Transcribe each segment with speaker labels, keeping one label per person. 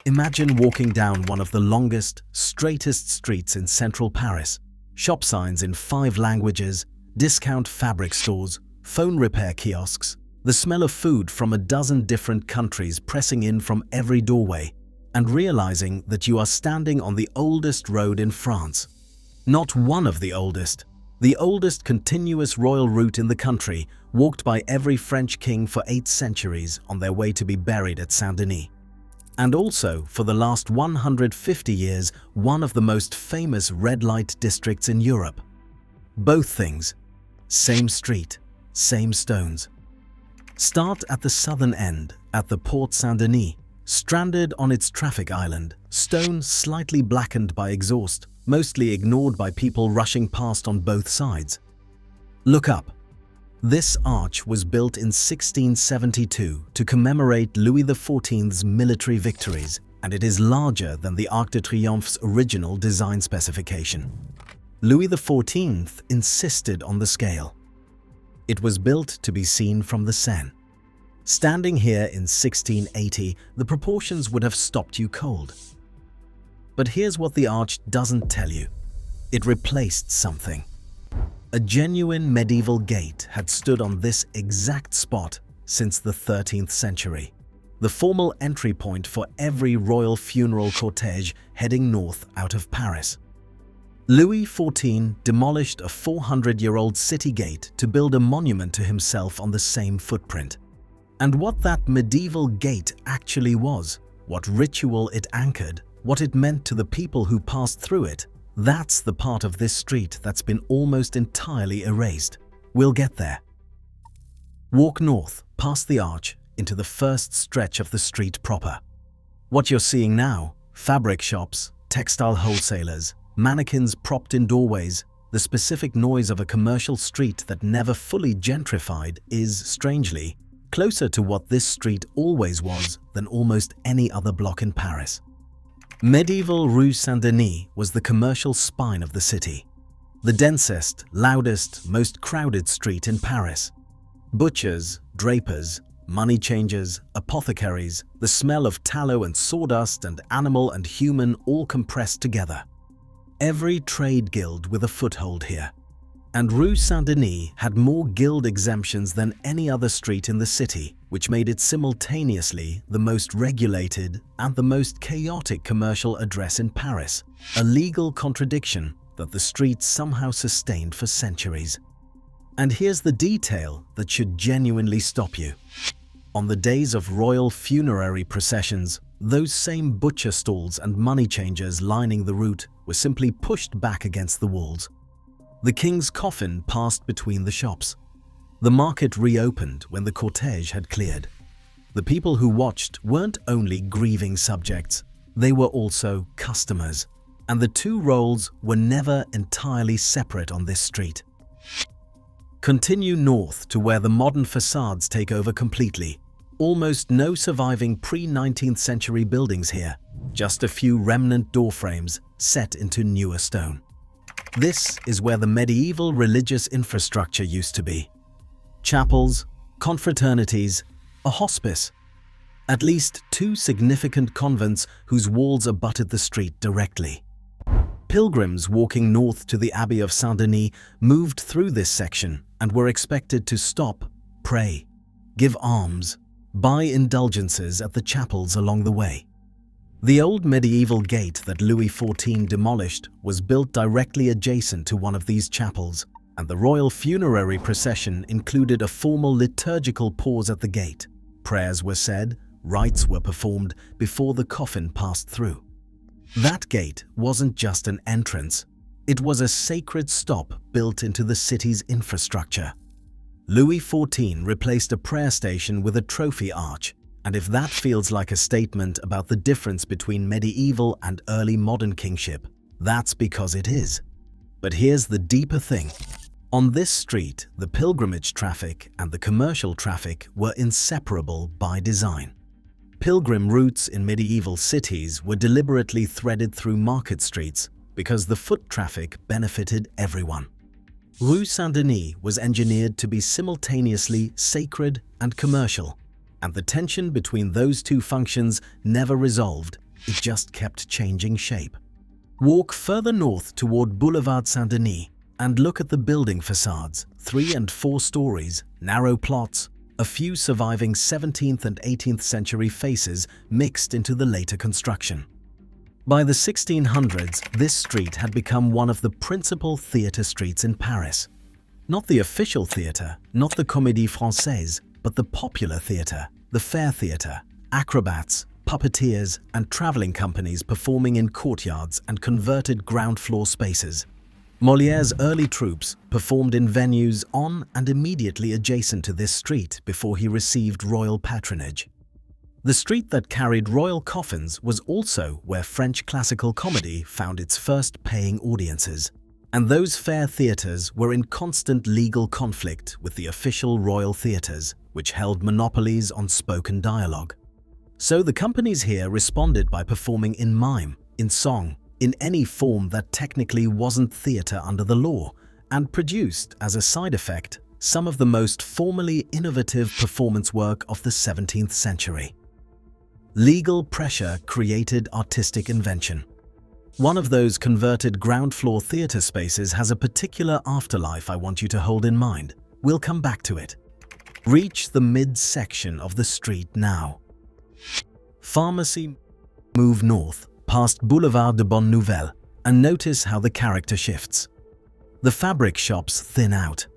Speaker 1: Imagine walking down one of the longest, straightest streets in central Paris. Shop signs in 5 languages, discount fabric stores, phone repair kiosks, the smell of food from a dozen different countries pressing in from every doorway, and realizing that you are standing on the oldest road in France. Not one of the oldest continuous royal route in the country, walked by every French king for 8 centuries on their way to be buried at Saint-Denis. And also, for the last 150 years, one of the most famous red light districts in Europe. Both things, same street, same stones. Start at the southern end, at the Porte Saint-Denis, stranded on its traffic island, stone slightly blackened by exhaust, mostly ignored by people rushing past on both sides. Look up. This arch was built in 1672 to commemorate Louis XIV's military victories, and it is larger than the Arc de Triomphe's original design specification. Louis XIV insisted on the scale. It was built to be seen from the Seine. Standing here in 1680, the proportions would have stopped you cold. But here's what the arch doesn't tell you. It replaced something. A genuine medieval gate had stood on this exact spot since the 13th century, the formal entry point for every royal funeral cortege heading north out of Paris. Louis XIV demolished a 400-year-old city gate to build a monument to himself on the same footprint. And what that medieval gate actually was, what ritual it anchored, what it meant to the people who passed through it, that's the part of this street that's been almost entirely erased. We'll get there. Walk north, past the arch, into the first stretch of the street proper. What you're seeing now, fabric shops, textile wholesalers, mannequins propped in doorways, the specific noise of a commercial street that never fully gentrified is, strangely, closer to what this street always was than almost any other block in Paris. Medieval Rue Saint-Denis was the commercial spine of the city, the densest, loudest, most crowded street in Paris. Butchers, drapers, money changers, apothecaries, the smell of tallow and sawdust and animal and human all compressed together. Every trade guild with a foothold here. And Rue Saint-Denis had more guild exemptions than any other street in the city, which made it simultaneously the most regulated and the most chaotic commercial address in Paris, a legal contradiction that the street somehow sustained for centuries. And here's the detail that should genuinely stop you. On the days of royal funerary processions, those same butcher stalls and money changers lining the route were simply pushed back against the walls. The king's coffin passed between the shops. The market reopened when the cortege had cleared. The people who watched weren't only grieving subjects, they were also customers, and the two roles were never entirely separate on this street. Continue north to where the modern facades take over completely. Almost no surviving pre-19th century buildings here, just a few remnant doorframes set into newer stone. This is where the medieval religious infrastructure used to be. Chapels, confraternities, a hospice. At least 2 significant convents whose walls abutted the street directly. Pilgrims walking north to the Abbey of Saint-Denis moved through this section and were expected to stop, pray, give alms, buy indulgences at the chapels along the way. The old medieval gate that Louis XIV demolished was built directly adjacent to one of these chapels, and the royal funerary procession included a formal liturgical pause at the gate. Prayers were said, rites were performed before the coffin passed through. That gate wasn't just an entrance, it was a sacred stop built into the city's infrastructure. Louis XIV replaced a prayer station with a trophy arch, and if that feels like a statement about the difference between medieval and early modern kingship, that's because it is. But here's the deeper thing. On this street, the pilgrimage traffic and the commercial traffic were inseparable by design. Pilgrim routes in medieval cities were deliberately threaded through market streets because the foot traffic benefited everyone. Rue Saint-Denis was engineered to be simultaneously sacred and commercial, and the tension between those two functions never resolved it just kept changing shape. Walk further north toward Boulevard Saint-Denis and look at the building facades, 3 and 4 stories, narrow plots, a few surviving 17th and 18th century faces mixed into the later construction. By the 1600s, this street had become one of the principal theatre streets in Paris. Not the official theatre, not the Comédie Française, but the popular theatre, the fair theatre, acrobats, puppeteers, and travelling companies performing in courtyards and converted ground-floor spaces. Molière's early troupes performed in venues on and immediately adjacent to this street before he received royal patronage. The street that carried royal coffins was also where French classical comedy found its first paying audiences, and those fair theatres were in constant legal conflict with the official royal theatres, which held monopolies on spoken dialogue. So the companies here responded by performing in mime, in song, in any form that technically wasn't theatre under the law, and produced, as a side effect, some of the most formally innovative performance work of the 17th century. Legal pressure created artistic invention. One of those converted ground-floor theatre spaces has a particular afterlife I want you to hold in mind. We'll come back to it. Reach the mid-section of the street now. Pharmacy. Move north, past Boulevard de Bonne Nouvelle, and notice how the character shifts. The fabric shops thin out.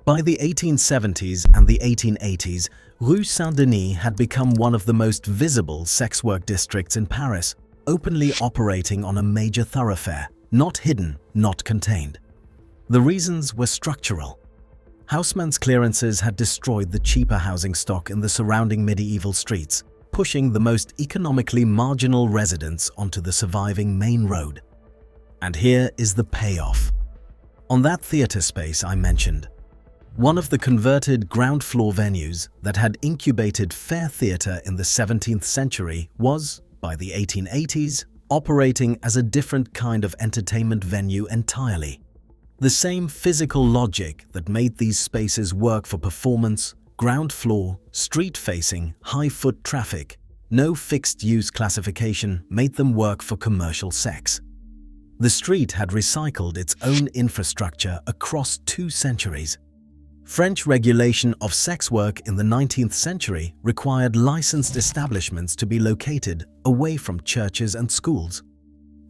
Speaker 1: By the 1870s and the 1880s, Rue Saint-Denis had become one of the most visible sex work districts in Paris, openly operating on a major thoroughfare, not hidden, not contained. The reasons were structural. Haussmann's clearances had destroyed the cheaper housing stock in the surrounding medieval streets, pushing the most economically marginal residents onto the surviving main road. And here is the payoff. On that theatre space I mentioned, one of the converted ground-floor venues that had incubated fair theatre in the 17th century was, by the 1880s, operating as a different kind of entertainment venue entirely. The same physical logic that made these spaces work for performance, ground floor, street-facing, high-foot traffic, no fixed-use classification made them work for commercial sex. The street had recycled its own infrastructure across 2 centuries. French regulation of sex work in the 19th century required licensed establishments to be located away from churches and schools.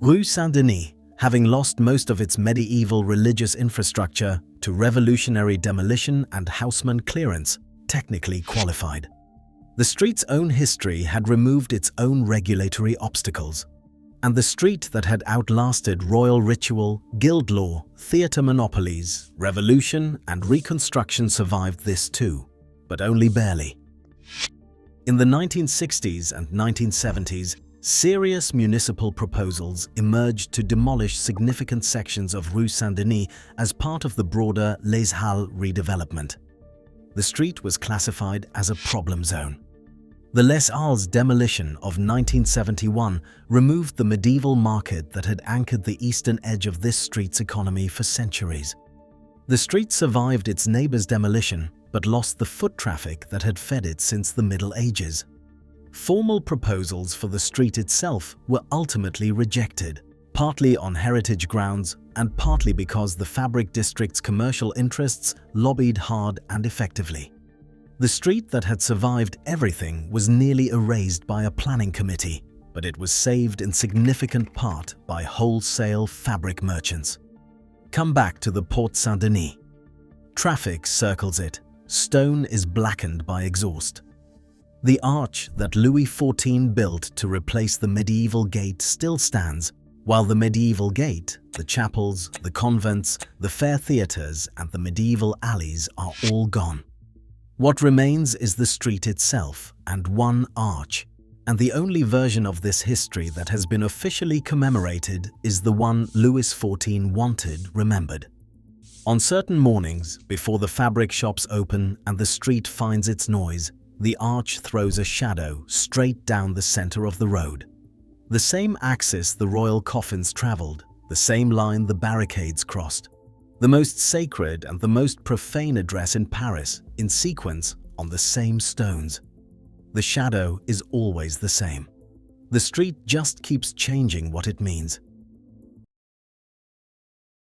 Speaker 1: Rue Saint-Denis, having lost most of its medieval religious infrastructure to revolutionary demolition and Haussmann clearance, technically qualified. The street's own history had removed its own regulatory obstacles. And the street that had outlasted royal ritual, guild law, theatre monopolies, revolution, and reconstruction survived this too, but only barely. In the 1960s and 1970s, serious municipal proposals emerged to demolish significant sections of Rue Saint-Denis as part of the broader Les Halles redevelopment. The street was classified as a problem zone. The Les Halles demolition of 1971 removed the medieval market that had anchored the eastern edge of this street's economy for centuries. The street survived its neighbor's demolition, but lost the foot traffic that had fed it since the Middle Ages. Formal proposals for the street itself were ultimately rejected, partly on heritage grounds and partly because the fabric district's commercial interests lobbied hard and effectively. The street that had survived everything was nearly erased by a planning committee, but it was saved in significant part by wholesale fabric merchants. Come back to the Porte Saint-Denis. Traffic circles it. Stone is blackened by exhaust. The arch that Louis XIV built to replace the medieval gate still stands, while the medieval gate, the chapels, the convents, the fair theatres, and the medieval alleys are all gone. What remains is the street itself and one arch, and the only version of this history that has been officially commemorated is the one Louis XIV wanted remembered. On certain mornings, before the fabric shops open and the street finds its noise, the arch throws a shadow straight down the center of the road. The same axis the royal coffins traveled, the same line the barricades crossed. The most sacred and the most profane address in Paris, in sequence, on the same stones. The shadow is always the same. The street just keeps changing what it means.